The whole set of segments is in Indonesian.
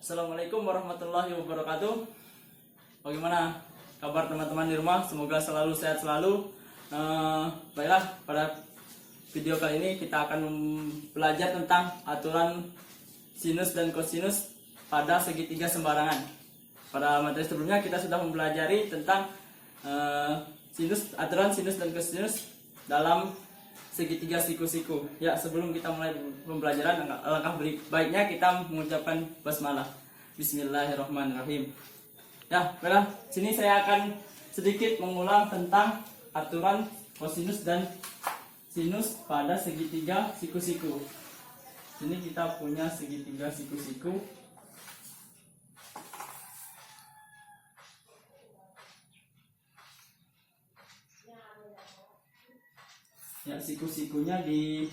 Assalamualaikum warahmatullahi wabarakatuh. Bagaimana kabar teman-teman di rumah? Semoga selalu sehat selalu. Baiklah, pada video kali ini kita akan belajar tentang aturan sinus dan kosinus pada segitiga sembarangan. Pada materi sebelumnya kita sudah mempelajari tentang aturan sinus dan kosinus dalam segitiga siku-siku. Ya, sebelum kita mulai pembelajaran, alangkah baiknya kita mengucapkan basmalah. Bismillahirrahmanirrahim. Ya, baiklah. Sini saya akan sedikit mengulang tentang aturan kosinus dan sinus pada segitiga siku-siku. Sini kita punya segitiga siku-siku. Ya, siku-sikunya di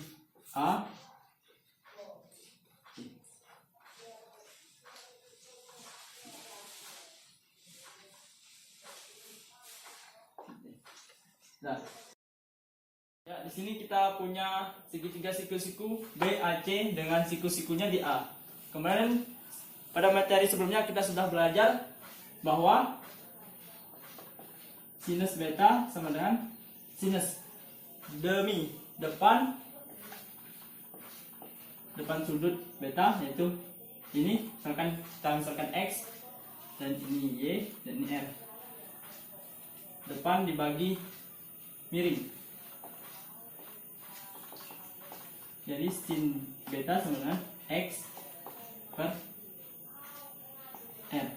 A. Nah, ya, di sini kita punya segitiga siku-siku BAC dengan siku-sikunya di A. Kemarin pada materi sebelumnya kita sudah belajar bahwa sinus beta sama dengan sinus demi depan sudut beta, yaitu ini misalkan X, dan ini Y, dan ini R. Depan dibagi miring, jadi sin beta sama dengan X per R.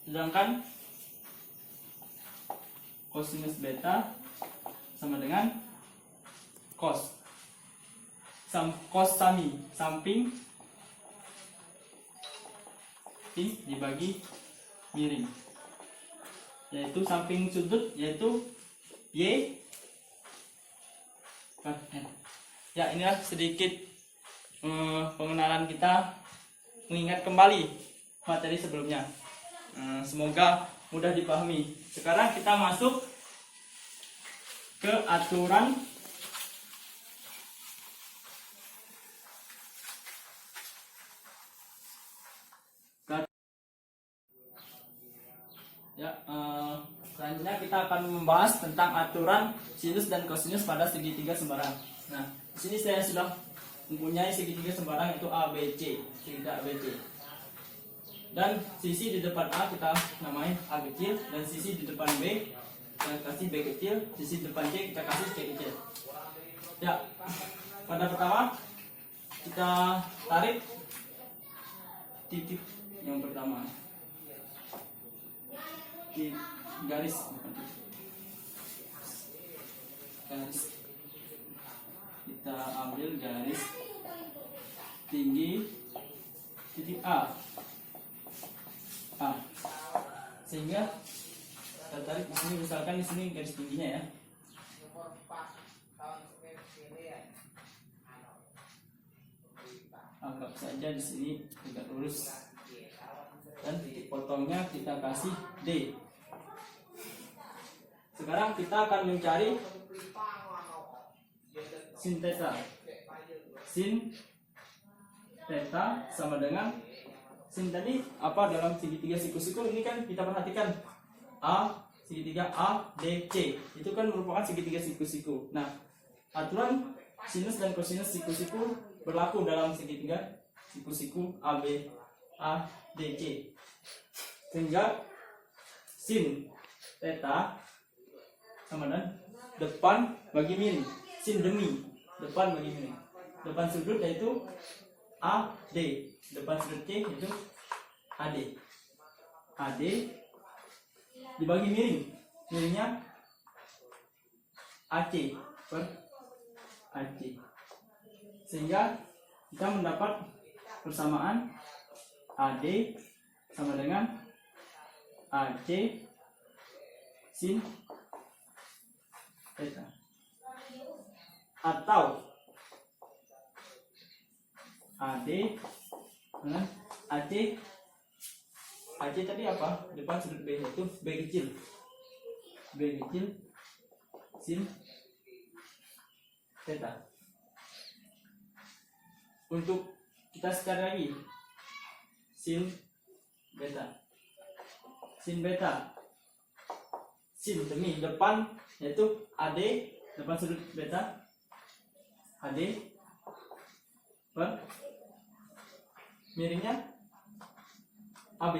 Sedangkan kosinus beta sama dengan cos sami, samping dibagi miring, yaitu samping sudut, yaitu Y per N. Ya, inilah sedikit pengenalan kita, mengingat kembali materi sebelumnya. Semoga mudah dipahami. Sekarang kita masuk ke aturan selanjutnya kita akan membahas tentang aturan sinus dan kosinus pada segitiga sembarang. Nah, di sini saya sudah mempunyai segitiga sembarang, itu ABC, segitiga ABC. Dan sisi di depan A kita namai A kecil, dan sisi di depan B kita kasih B kecil, sisi depan C kita kasih C kecil. Ya, pada pertama kita tarik titik yang pertama di garis kita ambil garis tinggi titik A, sehingga kita tarik di sini, misalkan di sini garis tingginya ya. Anggap saja di sini tegak lurus, dan titik potongnya kita kasih D. Sekarang kita akan mencari sin theta. Sin theta sama dengan sin tadi apa dalam segitiga siku-siku ini, kan kita perhatikan segitiga A, D, C itu kan merupakan segitiga siku-siku. Nah, aturan sinus dan kosinus siku-siku berlaku dalam segitiga siku-siku A, D, C, sehingga sin theta sama dengan depan bagi miring, sin demi depan bagi miring. Depan sudut yaitu AD, depan sudut C yaitu AD. AD dibagi miring, miringnya AC per AC, sehingga kita mendapat persamaan AD sama dengan AC sin theta. Atau AD dengan AC tadi apa? Depan sudut B, yaitu B kecil sin theta. Untuk kita sekali lagi, sin beta. Sin beta. Sin demi depan yaitu AD, depan sudut beta AD per miringnya AB.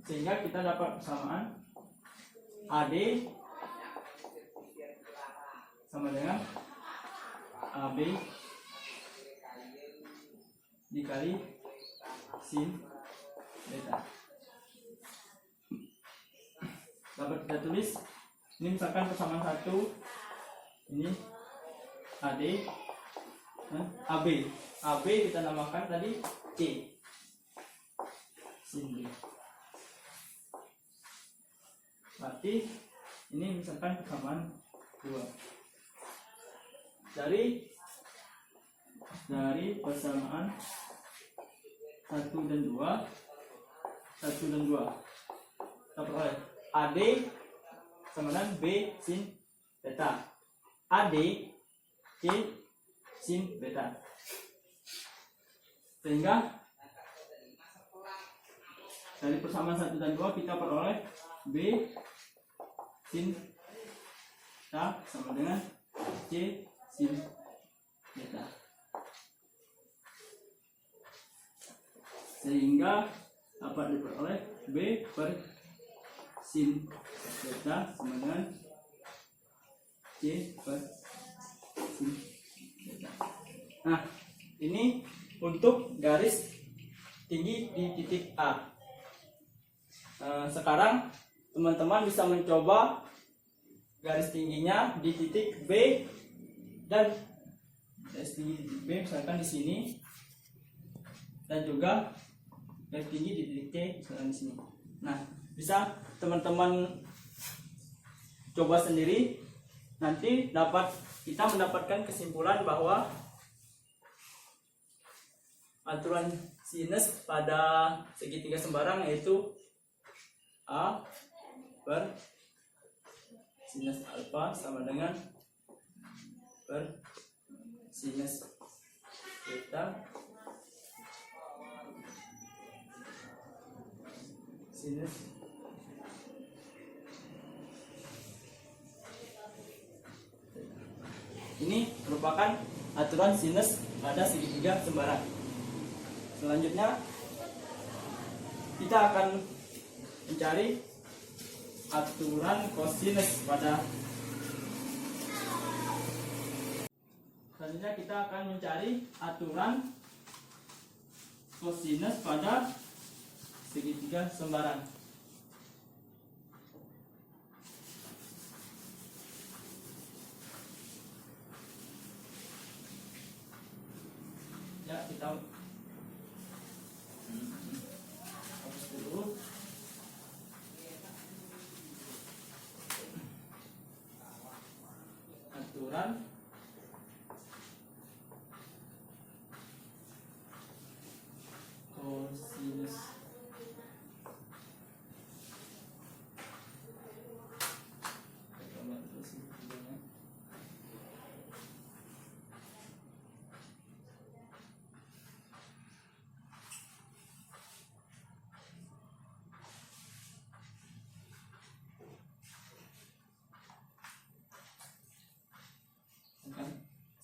Sehingga kita dapat persamaan AD sama dengan AB dikali sin beta. Dapat kita tulis ini misalkan persamaan 1, ini AD dan AB. AB kita namakan tadi C sin B. Berarti ini misalkan persamaan 2 dari persamaan 1 dan 2 kita peroleh AD sama dengan B sin beta. AD C sin beta. Sehingga dari persamaan 1 dan 2 kita peroleh B sin beta sama dengan C sin beta. Sehingga dapat diperoleh B per sin beta sama dengan C per sin beta. Nah, ini untuk garis tinggi di titik A. Sekarang teman-teman bisa mencoba garis tingginya di titik B dan garis tinggi di titik B misalkan di sini, dan juga garis tinggi di titik C misalkan di sini. Nah, bisa teman-teman coba sendiri, nanti kita mendapatkan kesimpulan bahwa aturan sinus pada segitiga sembarang yaitu A per sinus alfa sama dengan per sinus beta sinus ini merupakan aturan sinus pada segitiga sembarang. Selanjutnya kita akan mencari aturan kosinus pada segitiga sembarang. Ya, kita hapus dulu. Aturan kosinus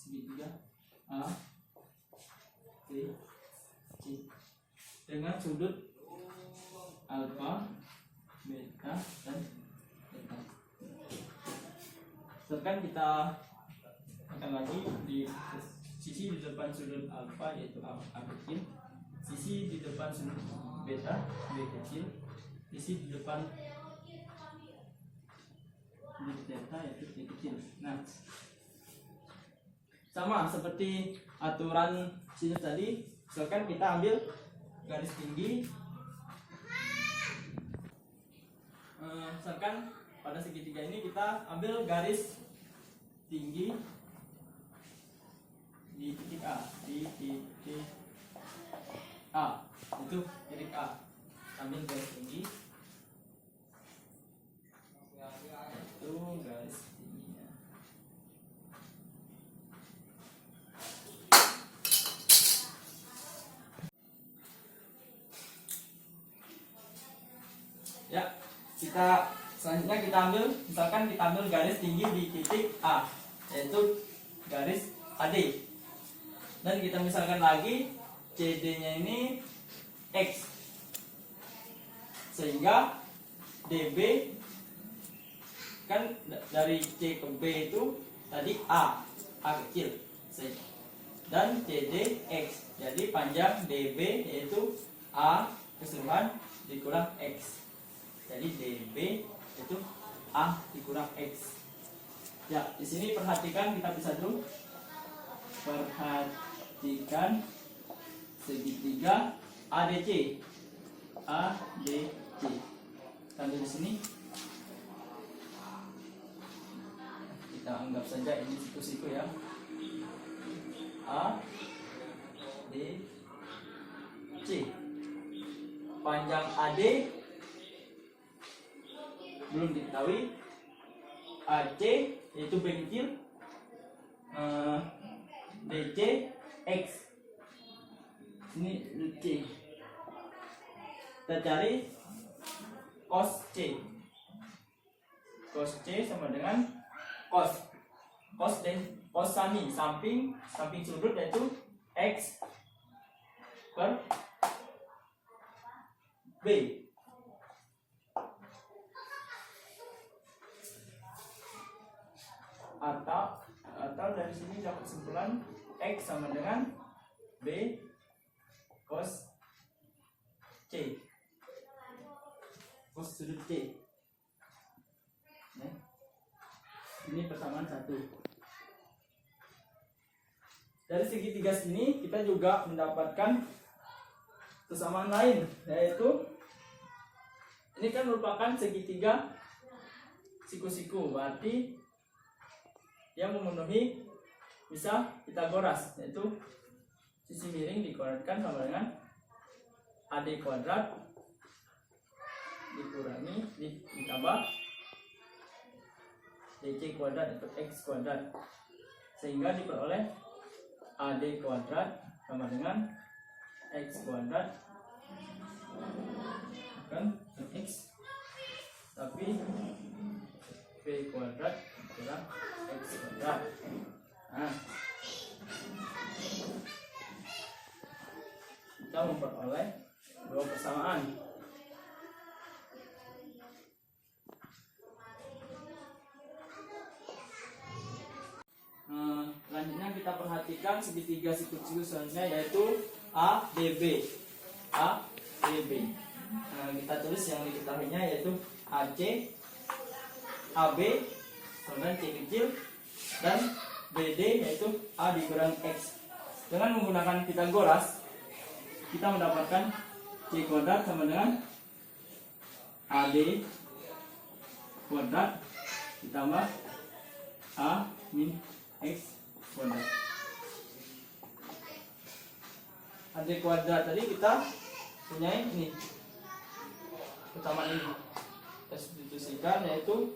segitiga A, B, C dengan sudut alfa, beta, dan beta. Sekarang kita akan lagi di sisi di depan sudut alfa yaitu A kecil, sisi di depan sudut beta B kecil, sisi di depan sudut delta yaitu T kecil. Nah, sama seperti aturan sinus tadi, misalkan kita ambil garis tinggi, misalkan pada segitiga ini kita ambil garis tinggi di titik A, itu titik A, ambil garis tinggi, itu garis tingginya. selanjutnya kita ambil, misalkan kita ambil garis tinggi di titik A, yaitu garis AD. Dan kita misalkan lagi CD-nya ini X, sehingga DB kan dari C ke B itu tadi A kecil, dan CD X, jadi panjang DB yaitu A keseluruhan dikurang X, jadi DB itu A dikurang X. Ya, di sini perhatikan, kita bisa dulu perhatikan segitiga ADC. Sampai di sini kita anggap saja ini siku-siku ya. A D C. Panjang AD belum diketahui. AC yaitu B kecil, DC X. Ini C. Kita cari cos C. Cos C sama dengan cos samping sudut yaitu X per B. Atau dari sini dapat kesimpulan X sama dengan B cos C, cos sudut C. Nah, ini persamaan 1. Dari segitiga sini kita juga mendapatkan persamaan lain, yaitu ini kan merupakan segitiga siku-siku, berarti yang memenuhi bisa Pitagoras, yaitu sisi miring dikuadratkan sama dengan AD kuadrat dikurangi ditambah DC kuadrat atau X kuadrat, sehingga diperoleh AD kuadrat sama dengan X kuadrat bukan X tapi B kuadrat kurang X kuadrat. Nah, kita memperoleh dua persamaan. Selanjutnya kita perhatikan segitiga siku-siku selanjutnya, yaitu ADB. Kita tulis yang diketahuinya yaitu AC, AB kemudian C kecil, dan BD yaitu A dikurang X. Dengan menggunakan Pitagoras kita mendapatkan C kuadrat sama dengan AD kuadrat ditambah A min X kuadrat. AD kuadrat tadi kita punya ini, persamaan ini kita substitusikan, yaitu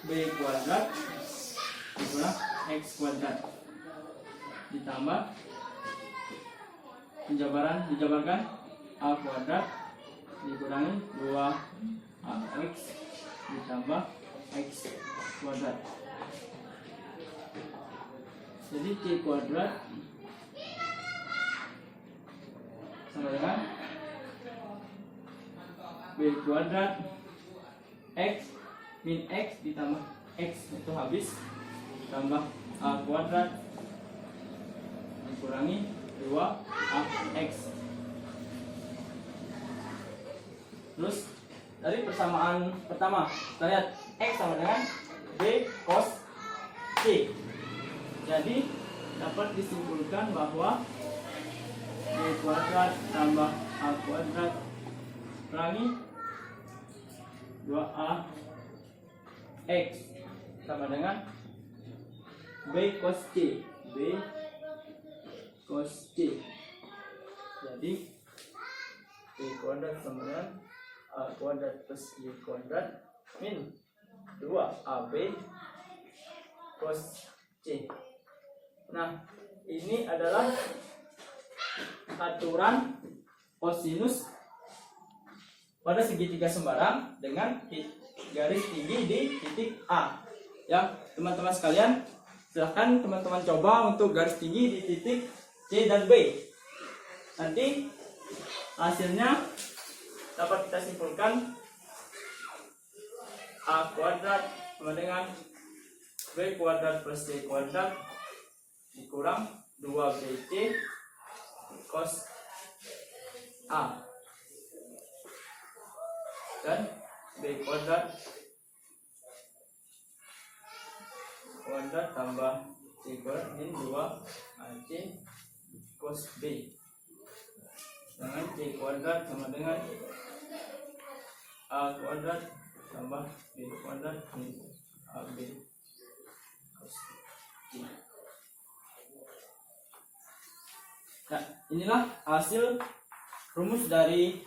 B kuadrat dikurang X kuadrat ditambah dijabarkan A kuadrat dikurangi 2AX ditambah X kuadrat. Jadi C kuadrat sama dengan B kuadrat X min X ditambah X itu habis, tambah A kuadrat dikurangi 2AX. Terus dari persamaan pertama kita lihat X sama dengan B cos C. Jadi dapat disimpulkan bahwa B kuadrat tambah A kuadrat kurangi 2AX sama dengan B cos C. B cos C. Jadi B kuadrat sama dengan A kuadrat plus Y kuadrat min 2AB cos C. Nah, ini adalah aturan kosinus pada segitiga sembarang dengan garis tinggi di titik A. Ya, teman-teman sekalian, silahkan teman-teman coba untuk garis tinggi di titik C dan B. Nanti hasilnya dapat kita simpulkan A kuadrat sama dengan B kuadrat plus C kuadrat dikurang 2BC cos A dan B kuadrat tambah C kuadrat min 2AC cos B dengan C kuadrat sama dengan A kuadrat tambah B kuadrat min AB cos C. Nah, inilah hasil rumus dari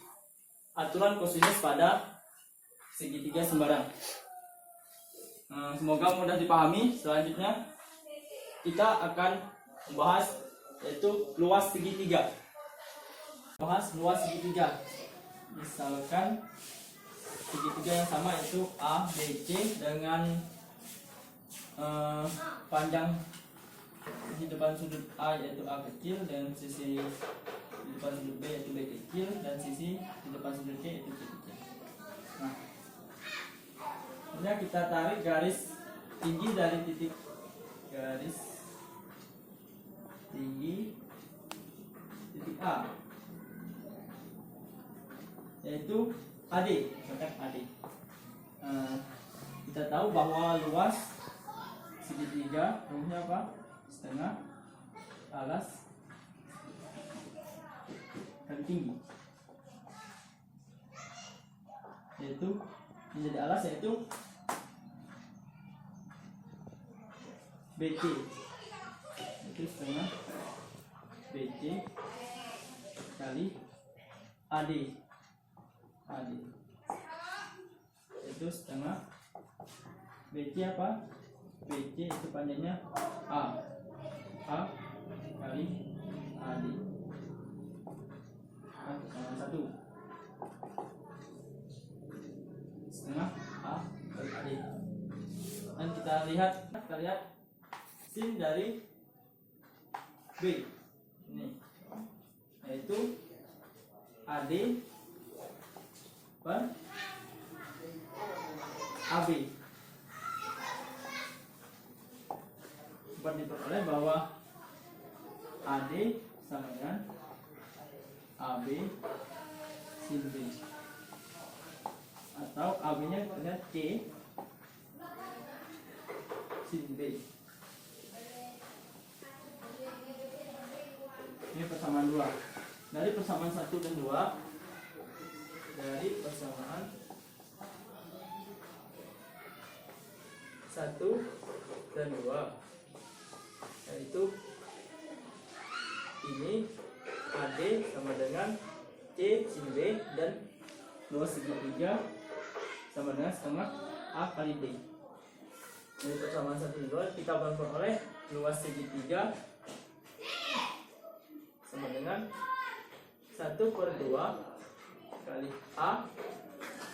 aturan kosinus pada segitiga sembarang. Semoga mudah dipahami. Selanjutnya kita akan membahas yaitu luas segitiga. Bahas luas segitiga. Misalkan segitiga yang sama yaitu ABC dengan panjang sisi depan sudut A yaitu A kecil dan sisi di depan sudut B yaitu B kecil dan sisi di depan sudut C yaitu C kecil. Nah, kemudian kita tarik garis tinggi dari titik A yaitu AD, misalkan AD. Kita tahu bahwa luas segitiga rumusnya apa? Setengah alas kali tinggi, yaitu menjadi alas yaitu BC, itu setengah BC kali AD itu setengah BC apa? BC itu panjangnya A kali AD sama 1 setengah A kali AD. Dan kita lihat sin dari B ini yaitu AD per AB. Dapat diperoleh bahwa AD sama dengan AB sin B, atau AB nya kita lihat C sin B. Ini persamaan 2. Dari persamaan 1 dan 2, dari persamaan 1 dan 2, yaitu ini AD sama dengan C sin B dan luas segitiga sama dengan setengah A kali D. Dari persamaan 1 dan 2 kita memperoleh luas segitiga sama dengan 1/2 kali A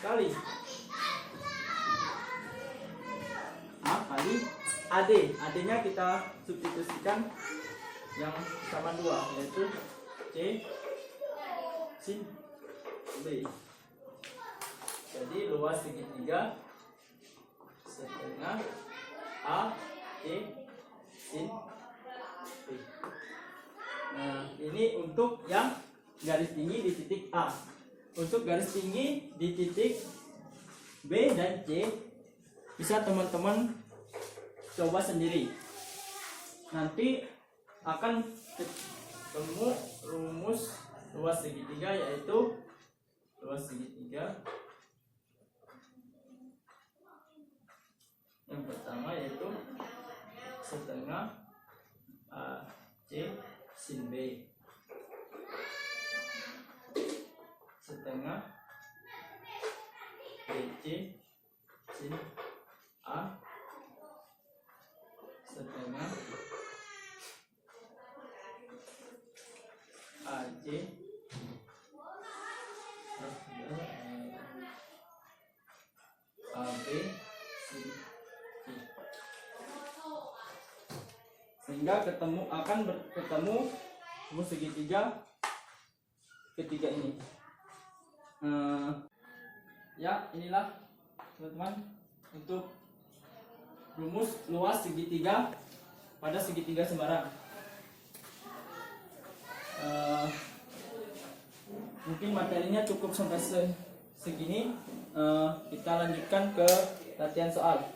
kali AD. AD nya kita substitusikan yang sama 2 yaitu C sin B. Jadi luas segitiga setengah A C sin B. Nah, ini untuk yang garis tinggi di titik A. Untuk garis tinggi di titik B dan C bisa teman-teman coba sendiri. Nanti akan ketemu rumus luas segitiga, yaitu luas segitiga yang pertama yaitu setengah AC sin B setengah BC sin A setengah AC sehingga ketemu rumus segitiga ketiga ini. Ya, inilah teman-teman untuk rumus luas segitiga pada segitiga sembarang. Mungkin materinya cukup sampai segini. Kita lanjutkan ke latihan soal.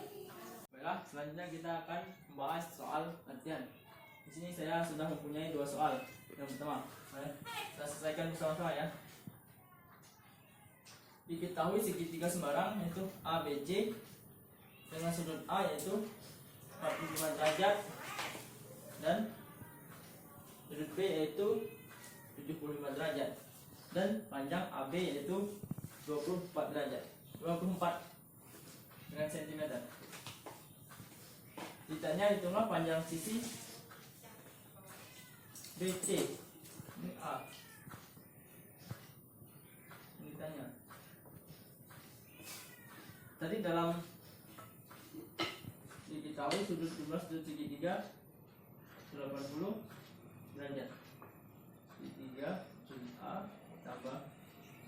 Baiklah, selanjutnya kita akan membahas soal latihan. Di sini saya sudah mempunyai 2 soal. Yang pertama, kita selesaikan bersama-sama ya. Diketahui segitiga sembarang yaitu ABC dengan sudut A yaitu 45 derajat dan sudut B yaitu 75 derajat dan panjang AB yaitu 24 derajat 24 dengan sentimeter. Ditanya hitunglah panjang sisi BC. Ini A. Ini ditanya. Tadi dalam diketahui sudut jumlah sudut segitiga 80 derajat. Segitiga sudut A tambah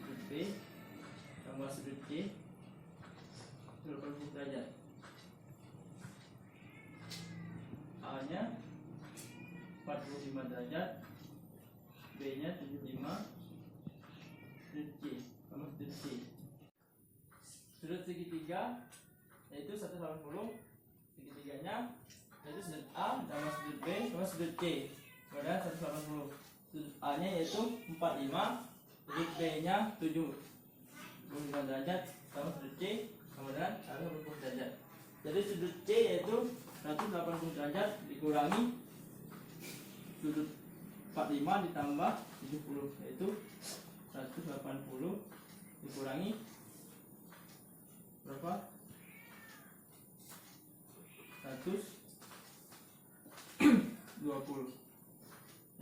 sudut B tambah sudut C 80 derajat. A nya 45 derajat, B nya 75, sudut C tambah sudut C. Sudut segitiga yaitu 180, segitiganya yaitu sudut A tambah sudut B tambah sudut C pada 180. Sudut A nya yaitu 45, sudut B nya 75 derajat tambah sudut C sama dengan 180 derajat. Jadi sudut C yaitu 180 derajat dikurangi sudut 45 ditambah 70 yaitu 180 dikurangi berapa? 120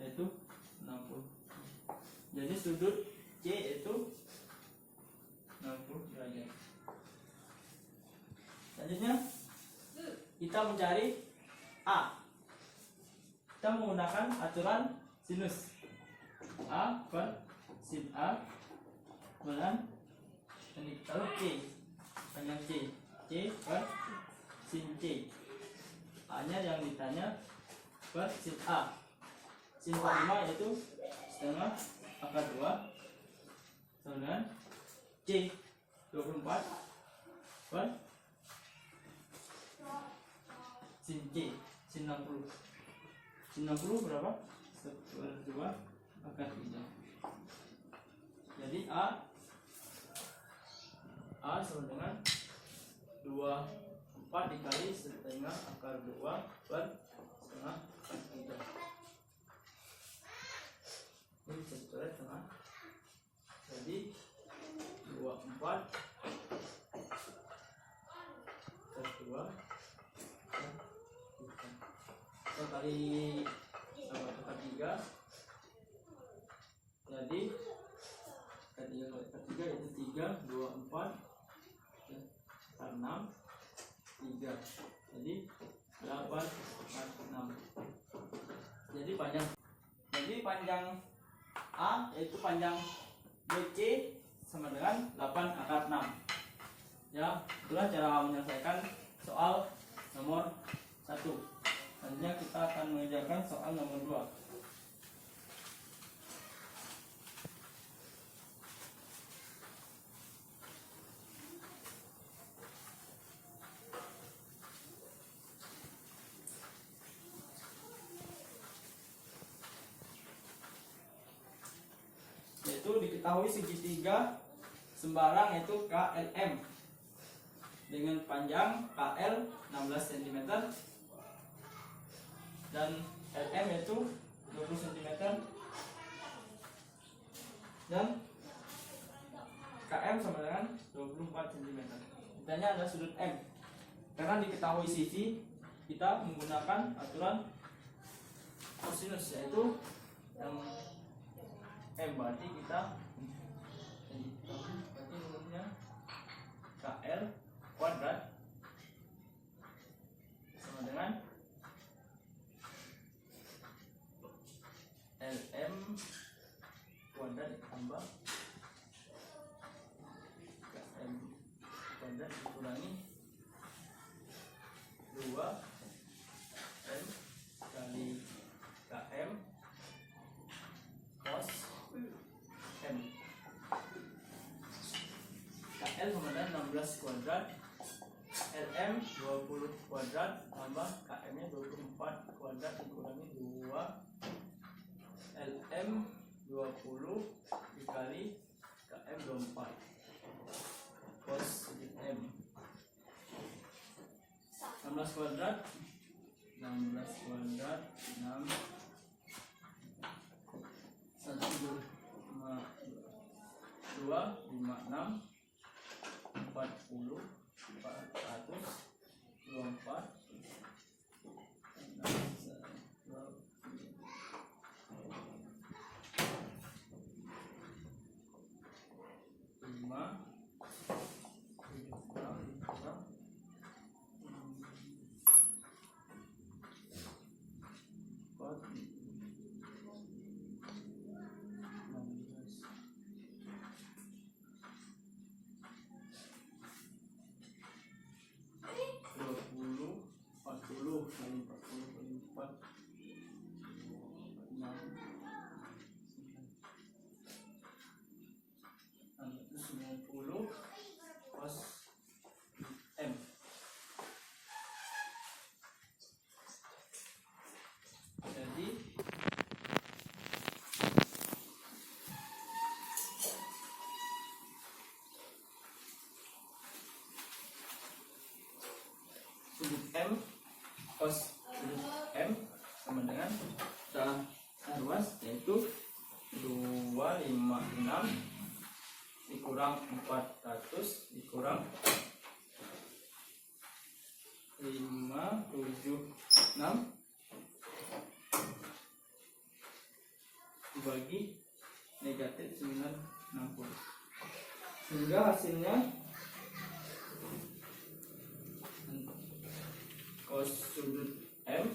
yaitu 60. Jadi sudut C itu 60 derajat. Selanjutnya kita mencari A. Kita menggunakan aturan sinus. A per sin A dengan ini taruh C panjang C per sin C. A nya yang ditanya per sin A. Sin 45 yaitu setengah akar 2 sama dengan C 24 per sin C sin 60. Sin 60 berapa? 1/2 akar 3. Jadi A sama dengan 24 dikali setengah akar 2 per setengah akar 3. Ini bisa dicoret tengah. Jadi 24 per 2 kali sama akar 3. Jadi 3 kali akar 3 itu 3, 2, 4 akar 6 3. Jadi 8 akar 6. Jadi panjang A yaitu panjang BC sama dengan 8 akar 6. Ya, itulah cara menyelesaikan soal nomor 1. Selanjutnya kita akan mengerjakan soal nomor 2. Yaitu diketahui segitiga sembarang yaitu KLM dengan panjang KL 16 cm dan LM yaitu 20 cm dan KM sama dengan 24 cm. Ditanya ada sudut M. Karena diketahui sisi, kita menggunakan aturan kosinus yaitu yang M, berarti kita berarti rumusnya KL kuadrat sama dengan kuadrat, LM 20 kuadrat tambah KM nya 24 kuadrat dikurangi 2 LM 20 dikali KM 24 cos M 16 kuadrat 6 1 2 5 6 40 424 cos M. Jadi sudut M cos sudut M sama dengan ruas, yaitu 256 dikurang 400 dikurang 576 dibagi negatif 960, sehingga hasilnya cos sudut M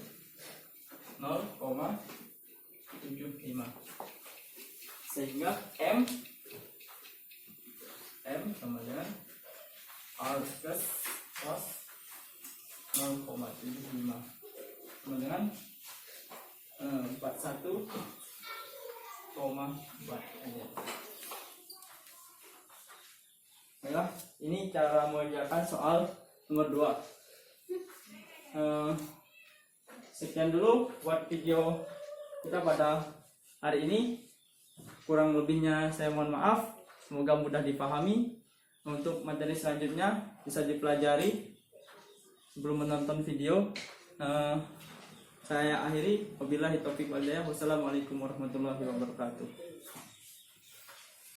0,75, sehingga M sama dengan R plus cos 0,75 sama dengan 41,4 aja. Baiklah, ini cara mengerjakan soal nomor 2. Sekian dulu buat video kita pada hari ini. Kurang lebihnya saya mohon maaf. Semoga mudah dipahami. Untuk materi selanjutnya bisa dipelajari sebelum menonton video. Saya akhiri. Wabillahi taufiq wal hidayah. Wassalamualaikum warahmatullahi wabarakatuh.